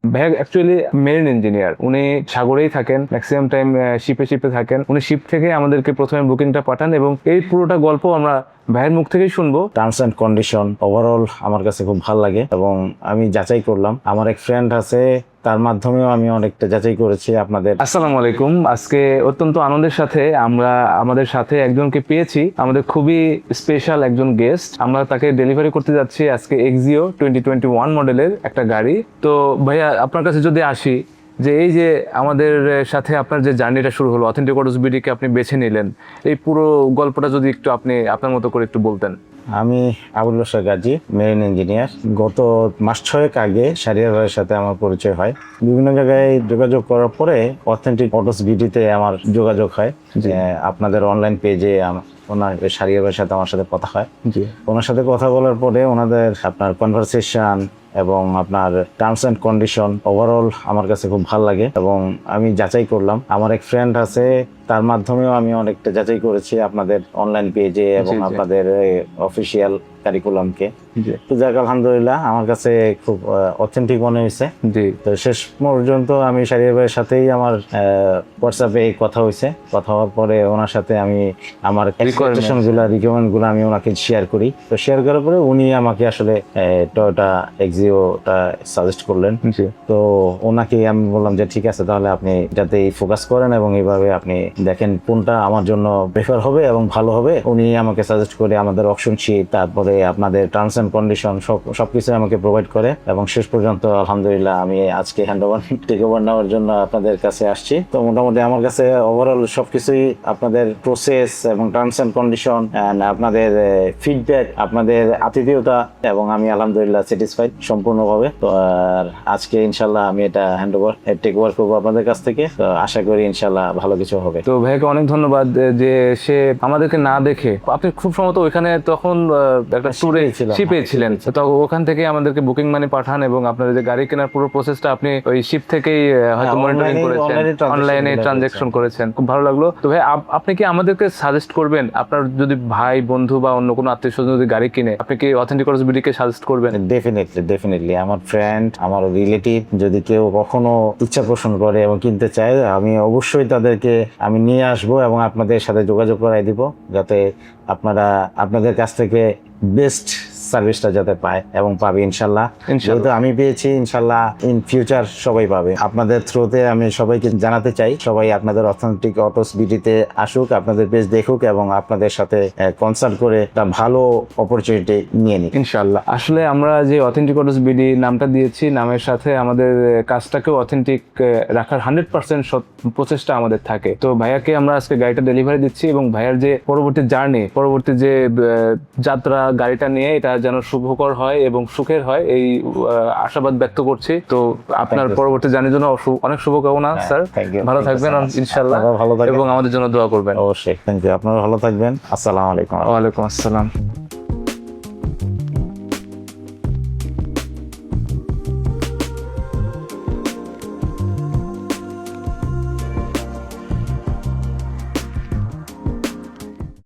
ভাইয়া actually marine engineer, উনি সাগরেই থাকেন, ম্যাক্সিমাম টাইম শিপে থাকেন। উনি শিপ থেকে আমাদেরকে প্রথমে বুকিংটা পাঠান এবং এই পুরোটা গল্প আমরা ভাইয়ের মুখ থেকেই শুনবো। টার্মস অ্যান্ড কন্ডিশন ওভারঅল আমার কাছে খুব ভালো লাগে এবং আমি যাচাই করলাম। আমার এক ফ্রেন্ড আছে, তার মাধ্যমেও আমি অনেকটা যাচাই করেছি আপনাদের। আসসালামু আলাইকুম। আজকে অত্যন্ত আনন্দের সাথে আমরা আমাদের সাথে একজনকে পেয়েছি, আমাদের খুবই স্পেশাল একজন গেস্ট। আমরা তাকে ডেলিভারি করতে যাচ্ছি আজকে এক্সিও 2021 মডেলের একটা গাড়ি। তো ভাইয়া আপনার কাছে যদি আসি, যে এই যে আমাদের সাথে আপনার যে জার্নিটা শুরু হলো, অথেন্টিক অটোস বিডিকে আপনি বেছে নিলেন, এই পুরো গল্পটা যদি একটু আপনি আপনার মতো করে একটু বলতেন। আমি আবুল বাশার গাজী, মেরিন ইঞ্জিনিয়ার। গত মাস 6 আগে শাহরিয়ার ভাইয়ের সাথে আমার পরিচয় হয়। বিভিন্ন জায়গায় যোগাযোগ করার পরে অথেন্টিক অটোস বিডিতে আমার যোগাযোগ হয়। যে আপনাদের অনলাইন পেজে ওনার শাহরিয়ার ভাইয়ের সাথে আমার সাথে কথা হয়। ওনার সাথে কথা বলার পরে ওনাদের আপনার কনভারসেশন এবং আপনার টার্মস অ্যান্ড কন্ডিশন ওভারঅল আমার কাছে খুব ভালো লাগে এবং আমি যাচাই করলাম। আমার এক ফ্রেন্ড আছে, তার মাধ্যমেও আমি অনেকটা যাচাই করেছি আপনাদের অনলাইন পেজে এবং আপনাদের অফিসিয়াল কারিকুলামকে। তো যাক, আলহামদুলিল্লাহ আমার কাছে খুব অথেন্টিক মনে হয়েছে। তো শেষ পর্যন্ত আমি শাহরিয়ার ভাইয়ের সাথেই আমার হোয়াটসঅ্যাপে কথা হয়েছে। কথা হওয়ার পরে ওনার সাথে আমি আমার রিকমেন্ডগুলো আমি ওনাকে শেয়ার করি। তো শেয়ার করার পরে উনি আমাকে আসলে টয়োটা এক্সিওটা সাজেস্ট করলেন। তো ওনাকে আমি বললাম যে ঠিক আছে, তাহলে আপনি যাতে ফোকাস করেন এবং এইভাবে আপনি দেখেন কোনটা আমার জন্য প্রেফার হবে এবং ভালো হবে। উনি আমাকে সাজেস্ট করে আমাদের অপশন শিট, তারপরে আপনাদের টার্মস অ্যান্ড কন্ডিশন সবকিছু আমাকে প্রোভাইড করে এবং শেষ পর্যন্ত আলহামদুলিল্লাহ আমি আজকে টেক ওভার নেওয়ার জন্য আপনাদের কাছে আসছি। তো মোটামুটি আমার কাছে ওভারঅল সবকিছুই আপনাদের প্রসেস এবং টার্মস অ্যান্ড কন্ডিশন এন্ড আপনাদের ফিডব্যাক, আপনাদের আতিথেয়তা এবং আমি আলহামদুলিল্লাহ স্যাটিসফাইড সম্পূর্ণভাবে। তো আর আজকে ইনশাল্লাহ আমি এটা টেক ওভার করবো আপনাদের কাছ থেকে। তো আশা করি ইনশাল্লাহ ভালো কিছু হবে। তো ভাইকে অনেক ধন্যবাদ যে সে আমাদেরকে না দেখে, আপনি খুব সম্ভবত ওইখানে তখন একটা ট্যুরে শিপে ছিলেন, তো ওখান থেকে আমাদেরকে বুকিং মানি পাঠান এবং আপনাদের যে গাড়ি কেনার পুরো প্রসেসটা আপনি ওই শিপ থেকেই হয়তো মনিটরিং করেছেন, অনলাইনে ট্রানজাকশন করেছেন। খুব ভালো লাগলো। তো ভাই আপনি কি আমাদেরকে সাজেস্ট করবেন, আপনার যদি ভাই বন্ধু বা অন্য কোনো আত্মীয় স্বজন যদি গাড়ি কিনে, আপনি কি অথেন্টিক অটোস বিডিকে সাজেস্ট করবেন? ডেফিনেটলি আমার ফ্রেন্ড, আমার রিলেটিভ যদি কেউ কখনো ইচ্ছা পোষণ করে এবং কিনতে চায়, আমি অবশ্যই তাদেরকে আমি নিয়ে আসবো এবং আপনাদের সাথে যোগাযোগ করাই দিব, যাতে আপনারা আপনাদের কাছ থেকে বেস্ট সার্ভিসটা যাতে পায় এবং পাবে ইনশাল্লাহ। যেহেতু আমি পেয়েছি, ইনশাল্লাহ ইন ফিউচার সবাই পাবে। আপনাদের থ্রুতে আমি সবাইকে জানাতে চাই, সবাই আপনাদের অথেন্টিক অটোস বিডিতে আসুক, আপনাদের পেজ দেখুক এবং আপনাদের সাথে কনসাল্ট করে একটা ভালো অপরচুনিটি নিয়ে নিক ইনশাল্লাহ। আসলে আমরা যে অথেন্টিক অটোস বিডি নামটা দিয়েছি, নামের সাথে আমাদের কাজটাকেও অথেন্টিক রাখার 100% প্রচেষ্টা আমাদের থাকে। তো ভাইয়াকে আমরা আজকে গাড়িটা ডেলিভারি দিচ্ছি এবং ভাইয়ার যে পরবর্তী জার্নি, পরবর্তী যে যাত্রা গাড়িটা নিয়ে, এটা যেন শুভকর হয় এবং সুখের হয়, এই আশাবাদ ব্যক্ত করছি। তো আপনার পরবর্তী জার্নির জন্য অনেক শুভকামনা স্যার। ভালো থাকবেন ইনশাআল্লাহ এবং আমাদের জন্য দোয়া করবেন। অবশ্যই। Thank you. আপনারা ভালো থাকবেন। আসসালামু আলাইকুম। ওয়ালাইকুম আসসালাম।